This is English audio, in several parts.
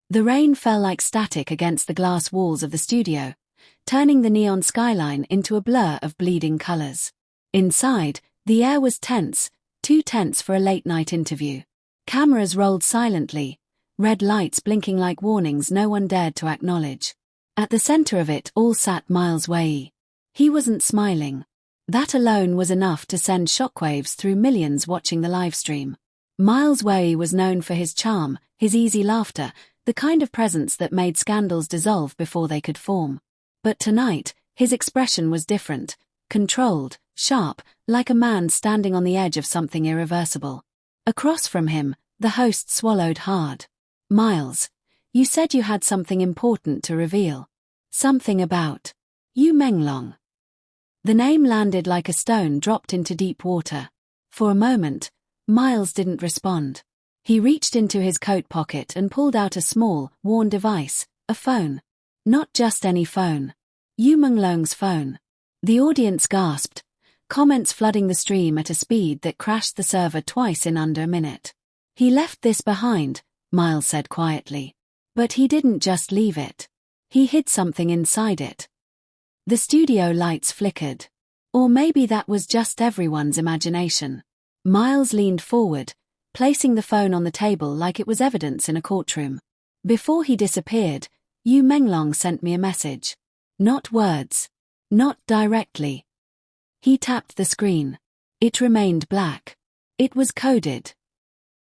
The rain fell like static against the glass walls of the studio, turning the neon skyline into a blur of bleeding colors. Inside, the air was tense, too tense for a late-night interview. Cameras rolled silently, red lights blinking like warnings no one dared to acknowledge. At the center of it all sat Miles Wei. He wasn't smiling. That alone was enough to send shockwaves through millions watching the livestream. Miles Wei was known for his charm, his easy laughter, the kind of presence that made scandals dissolve before they could form. But tonight, his expression was different, controlled, sharp, like a man standing on the edge of something irreversible. Across from him, the host swallowed hard. "Miles, you said you had something important to reveal. Something about Yu Menglong." The name landed like a stone dropped into deep water. For a moment, Miles didn't respond. He reached into his coat pocket and pulled out a small, worn device, a phone. Not just any phone. Yu Menglong's phone. The audience gasped, comments flooding the stream at a speed that crashed the server twice in under a minute. "He left this behind," Miles said quietly. "But he didn't just leave it. He hid something inside it." The studio lights flickered. Or maybe that was just everyone's imagination. Miles leaned forward, placing the phone on the table like it was evidence in a courtroom. "Before he disappeared, Yu Menglong sent me a message. Not words. Not directly." He tapped the screen. It remained black. It was coded.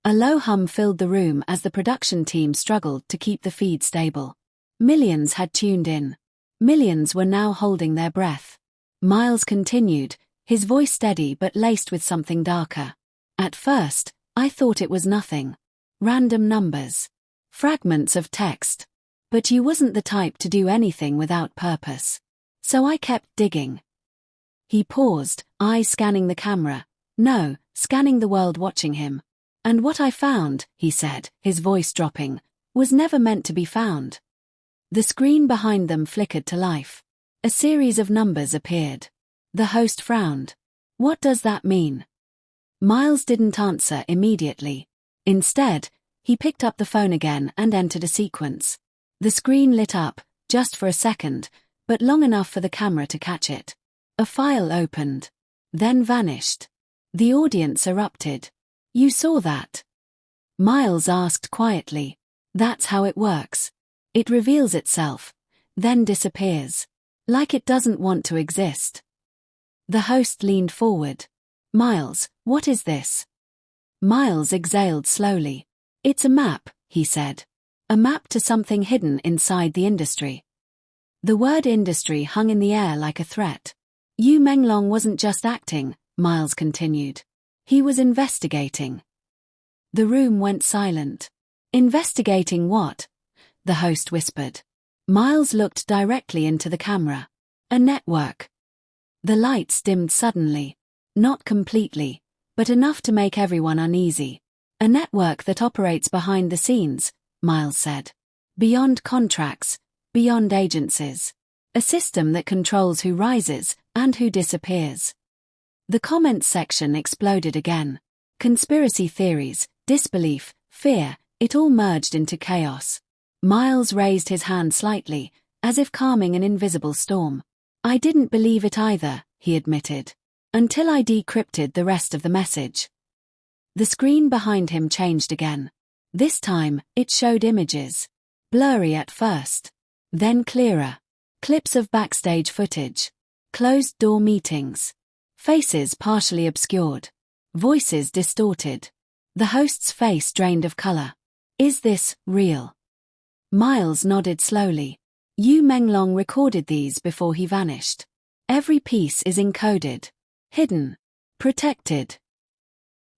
A low hum filled the room as the production team struggled to keep the feed stable. Millions had tuned in. Millions were now holding their breath. Miles continued, his voice steady but laced with something darker. "At first, I thought it was nothing. Random numbers. Fragments of text. But you wasn't the type to do anything without purpose. So I kept digging." He paused, eyes scanning the camera. No, scanning the world watching him. "And what I found," he said, his voice dropping, "was never meant to be found." The screen behind them flickered to life. A series of numbers appeared. The host frowned. "What does that mean?" Miles didn't answer immediately. Instead, he picked up the phone again and entered a sequence. The screen lit up, just for a second, but long enough for the camera to catch it. A file opened. Then vanished. The audience erupted. "You saw that?" Miles asked quietly. "That's how it works. It reveals itself, then disappears. Like it doesn't want to exist." The host leaned forward. "Miles, what is this?" Miles exhaled slowly. "It's a map," he said. "A map to something hidden inside the industry." The word industry hung in the air like a threat. Yu Menglong wasn't just acting, Miles continued. He was investigating. The room went silent. "Investigating what?" the host whispered. Miles looked directly into the camera. "A network." The lights dimmed suddenly. Not completely, but enough to make everyone uneasy. "A network that operates behind the scenes," Miles said. "Beyond contracts, beyond agencies. A system that controls who rises and who disappears." The comments section exploded again. Conspiracy theories, disbelief, fear, it all merged into chaos. Miles raised his hand slightly, as if calming an invisible storm. "I didn't believe it either," he admitted. "Until I decrypted the rest of the message." The screen behind him changed again. This time, it showed images. Blurry at first. Then clearer. Clips of backstage footage. Closed-door meetings. Faces partially obscured. Voices distorted. The host's face drained of color. "Is this real?" Miles nodded slowly. Yu Menglong recorded these before he vanished. Every piece is encoded. Hidden. Protected.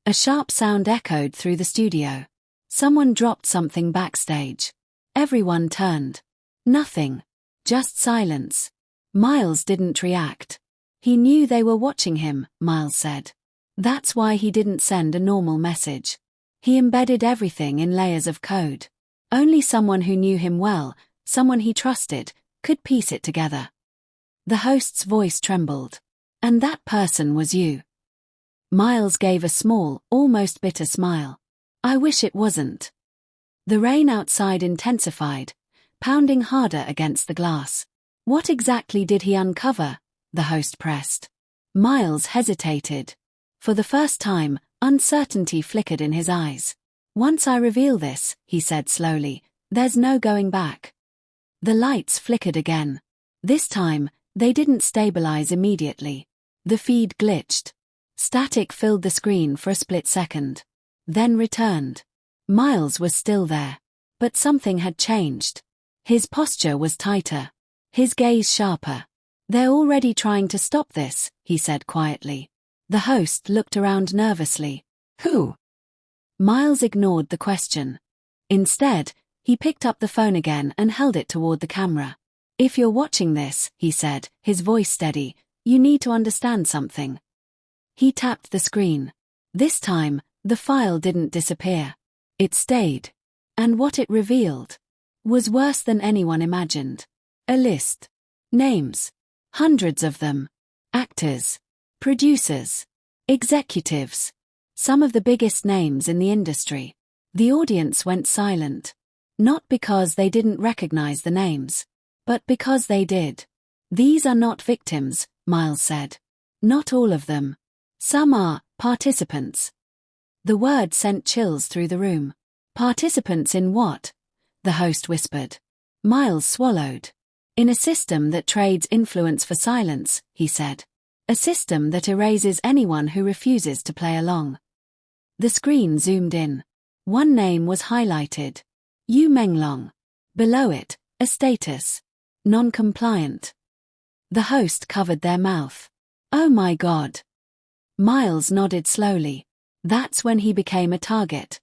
A sharp sound echoed through the studio. Someone dropped something backstage. Everyone turned. Nothing. Just silence. Miles didn't react. He knew they were watching him, Miles said. That's why he didn't send a normal message. He embedded everything in layers of code. Only someone who knew him well, someone he trusted, could piece it together. The host's voice trembled. "And that person was you." Miles gave a small, almost bitter smile. "I wish it wasn't." The rain outside intensified, pounding harder against the glass. What exactly did he uncover? The host pressed. Miles hesitated. For the first time, uncertainty flickered in his eyes. Once I reveal this, he said slowly, there's no going back. The lights flickered again. This time, they didn't stabilize immediately. The feed glitched. Static filled the screen for a split second. Then returned. Miles was still there. But something had changed. His posture was tighter. His gaze sharper. They're already trying to stop this, he said quietly. The host looked around nervously. Who? Miles ignored the question. Instead, he picked up the phone again and held it toward the camera. If you're watching this, he said, his voice steady, you need to understand something. He tapped the screen. This time, the file didn't disappear. It stayed. And what it revealed was worse than anyone imagined. A list. Names. Hundreds of them. Actors. Producers. Executives. Some of the biggest names in the industry. The audience went silent. Not because they didn't recognize the names, but because they did. These are not victims, Miles said. Not all of them. Some are participants. The word sent chills through the room. Participants in what? The host whispered. Miles swallowed. In a system that trades influence for silence, he said. A system that erases anyone who refuses to play along. The screen zoomed in. One name was highlighted. Yu Menglong. Below it, a status. Non-compliant. The host covered their mouth. Oh my God. Miles nodded slowly. That's when he became a target.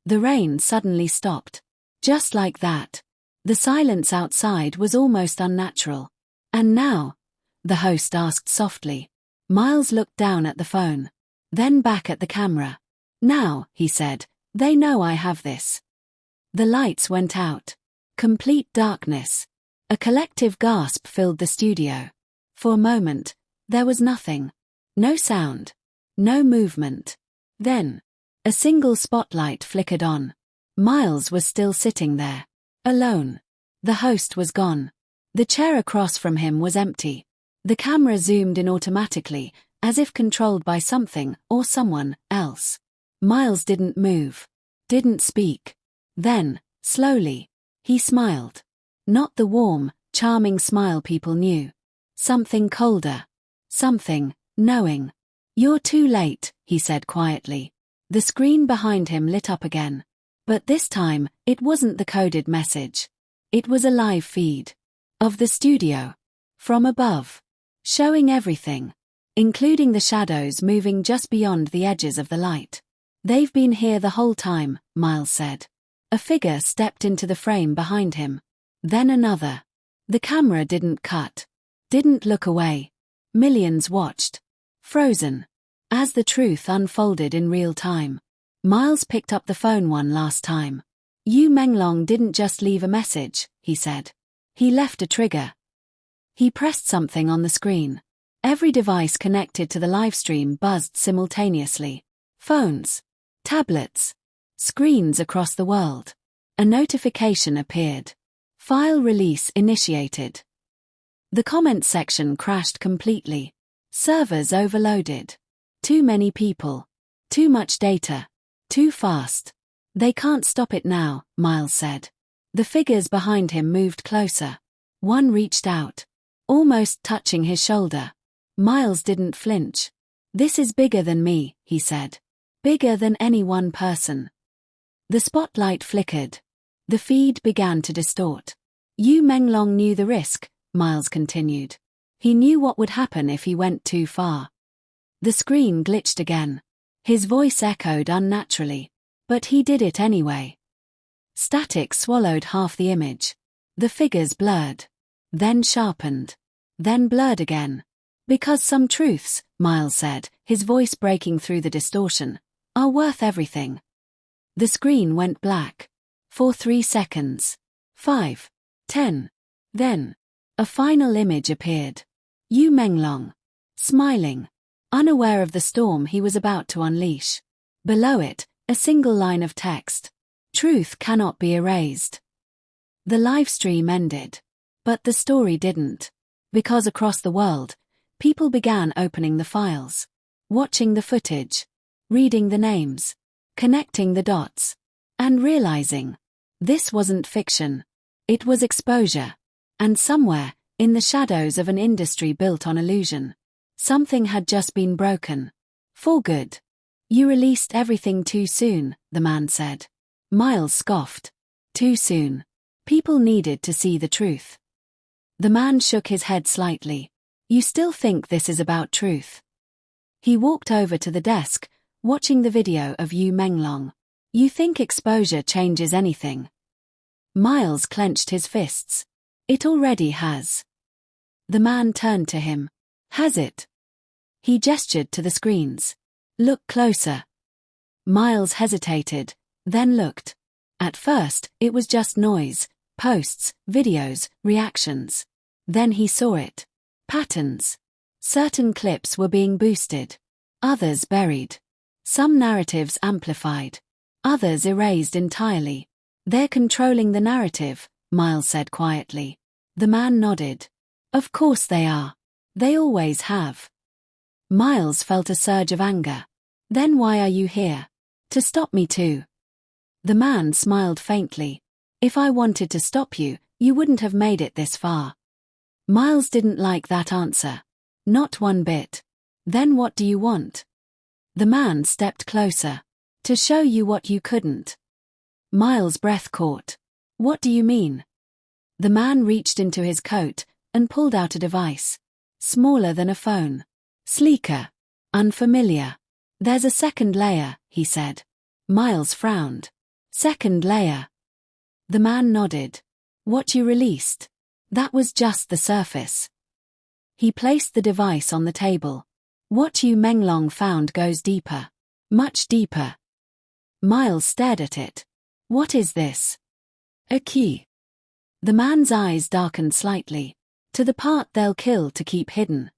The rain suddenly stopped. Just like that. The silence outside was almost unnatural. And now? The host asked softly. Miles looked down at the phone. Then back at the camera. Now, he said, they know I have this. The lights went out. Complete darkness. A collective gasp filled the studio. For a moment, there was nothing. No sound. No movement. Then, a single spotlight flickered on. Miles was still sitting there. Alone. The host was gone. The chair across from him was empty. The camera zoomed in automatically, as if controlled by something or someone else. Miles didn't move. Didn't speak. Then, slowly, he smiled. Not the warm, charming smile people knew. Something colder. Something knowing. You're too late, he said quietly. The screen behind him lit up again. But this time, it wasn't the coded message. It was a live feed. Of the studio. From above. Showing everything. Including the shadows moving just beyond the edges of the light. They've been here the whole time, Miles said. A figure stepped into the frame behind him. Then another. The camera didn't cut. Didn't look away. Millions watched. Frozen. As the truth unfolded in real time. Miles picked up the phone one last time. Yu Menglong didn't just leave a message, he said. He left a trigger. He pressed something on the screen. Every device connected to the livestream buzzed simultaneously. Phones. Tablets. Screens across the world. A notification appeared. File release initiated. The comment section crashed completely. Servers overloaded. Too many people. Too much data. Too fast. They can't stop it now, Miles said. The figures behind him moved closer. One reached out. Almost touching his shoulder. Miles didn't flinch. This is bigger than me, he said. Bigger than any one person. The spotlight flickered. The feed began to distort. Yu Menglong knew the risk, Miles continued. He knew what would happen if he went too far. The screen glitched again. His voice echoed unnaturally. But he did it anyway. Static swallowed half the image. The figures blurred. Then sharpened. Then blurred again. Because some truths, Miles said, his voice breaking through the distortion, are worth everything. The screen went black. For 3 seconds. 5. 10. Then, a final image appeared. Yu Menglong. Smiling. Unaware of the storm he was about to unleash. Below it, a single line of text. Truth cannot be erased. The live stream ended. But the story didn't. Because across the world, people began opening the files, watching the footage, reading the names, connecting the dots, and realizing this wasn't fiction. It was exposure. And somewhere, in the shadows of an industry built on illusion, something had just been broken. For good. You released everything too soon, the man said. Miles scoffed. Too soon. People needed to see the truth. The man shook his head slightly. You still think this is about truth? He walked over to the desk, watching the video of Yu Menglong. You think exposure changes anything? Miles clenched his fists. It already has. The man turned to him. Has it? He gestured to the screens. Look closer. Miles hesitated, then looked. At first, it was just noise, posts, videos, reactions. Then he saw it. Patterns. Certain clips were being boosted. Others buried. Some narratives amplified. Others erased entirely. They're controlling the narrative, Miles said quietly. The man nodded. Of course they are. They always have. Miles felt a surge of anger. Then why are you here? To stop me too. The man smiled faintly. If I wanted to stop you, you wouldn't have made it this far. Miles didn't like that answer. Not one bit. Then what do you want? The man stepped closer. To show you what you couldn't. Miles' breath caught. What do you mean? The man reached into his coat and pulled out a device. Smaller than a phone. Sleeker. Unfamiliar. There's a second layer, he said. Miles frowned. Second layer. The man nodded. What you released? That was just the surface. He placed the device on the table. What Yu Menglong found goes deeper. Much deeper. Miles stared at it. What is this? A key. The man's eyes darkened slightly. To the part they'll kill to keep hidden.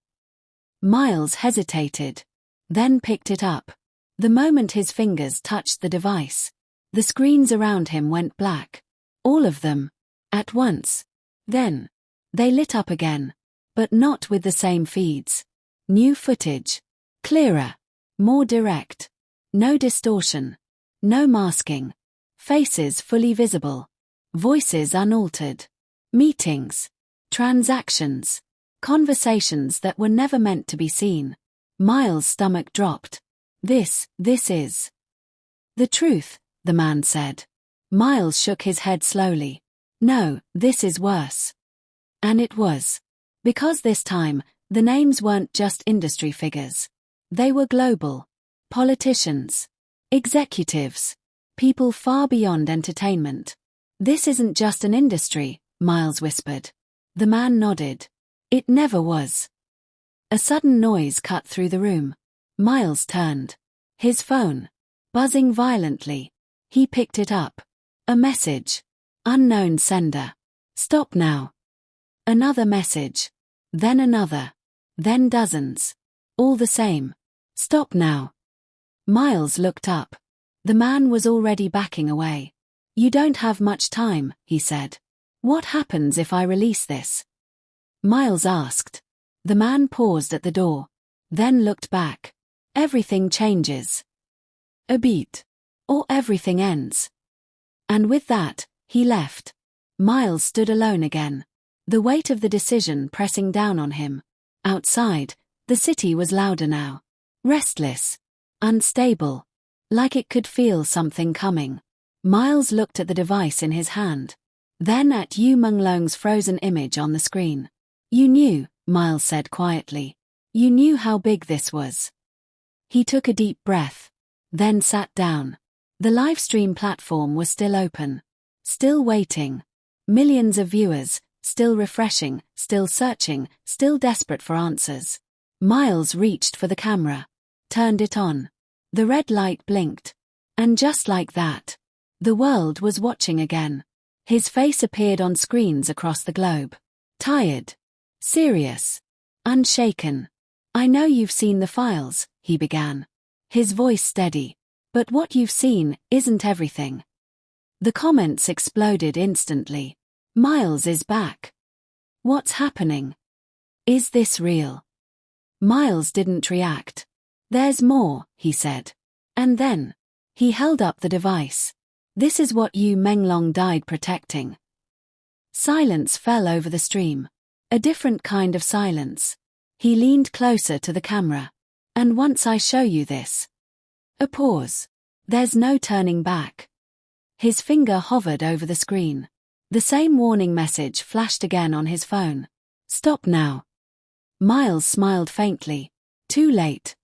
Miles hesitated. Then picked it up. The moment his fingers touched the device, the screens around him went black. All of them. At once. Then. They lit up again. But not with the same feeds. New footage. Clearer. More direct. No distortion. No masking. Faces fully visible. Voices unaltered. Meetings. Transactions. Conversations that were never meant to be seen. Miles' stomach dropped. This is the truth, the man said. Miles shook his head slowly. No, this is worse. And it was. Because this time, the names weren't just industry figures. They were global. Politicians. Executives. People far beyond entertainment. This isn't just an industry, Miles whispered. The man nodded. It never was. A sudden noise cut through the room. Miles turned. His phone. Buzzing violently. He picked it up. A message. Unknown sender. Stop now. Another message. Then another. Then dozens. All the same. Stop now. Miles looked up. The man was already backing away. You don't have much time, he said. What happens if I release this? Miles asked. The man paused at the door. Then looked back. Everything changes. A beat. Or everything ends. And with that, he left. Miles stood alone again. The weight of the decision pressing down on him. Outside, the city was louder now. Restless. Unstable. Like it could feel something coming. Miles looked at the device in his hand. Then at Yu Menglong's frozen image on the screen. You knew, Miles said quietly. You knew how big this was. He took a deep breath. Then sat down. The livestream platform was still open. Still waiting. Millions of viewers, still refreshing, still searching, still desperate for answers. Miles reached for the camera. Turned it on. The red light blinked. And just like that, the world was watching again. His face appeared on screens across the globe. Tired. Serious. Unshaken. I know you've seen the files, he began. His voice steady. But what you've seen isn't everything. The comments exploded instantly. Miles is back. What's happening? Is this real? Miles didn't react. There's more, he said. And then, he held up the device. This is what Yu Menglong died protecting. Silence fell over the stream. A different kind of silence. He leaned closer to the camera. And once I show you this. A pause. There's no turning back. His finger hovered over the screen. The same warning message flashed again on his phone. Stop now. Miles smiled faintly. Too late.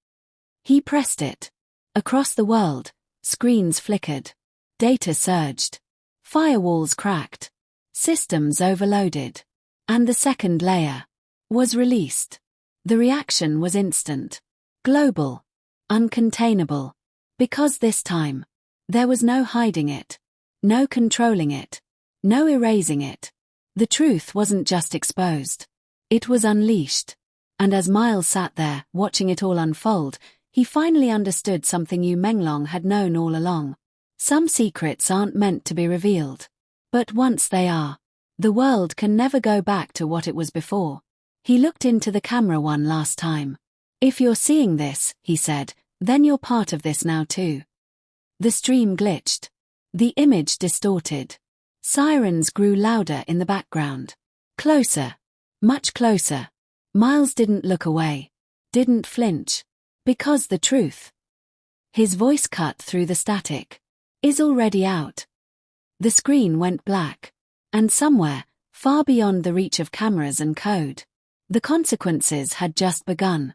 He pressed it. Across the world, screens flickered. Data surged. Firewalls cracked. Systems overloaded. And the second layer was released. The reaction was instant. Global. Uncontainable. Because this time, there was no hiding it. No controlling it. No erasing it. The truth wasn't just exposed. It was unleashed. And as Miles sat there, watching it all unfold, he finally understood something Yu Menglong had known all along. Some secrets aren't meant to be revealed. But once they are, the world can never go back to what it was before. He looked into the camera one last time. If you're seeing this, he said, then you're part of this now too. The stream glitched. The image distorted. Sirens grew louder in the background. Closer. Much closer. Miles didn't look away. Didn't flinch. Because the truth. His voice cut through the static. Is already out. The screen went black. And somewhere, far beyond the reach of cameras and code, the consequences had just begun.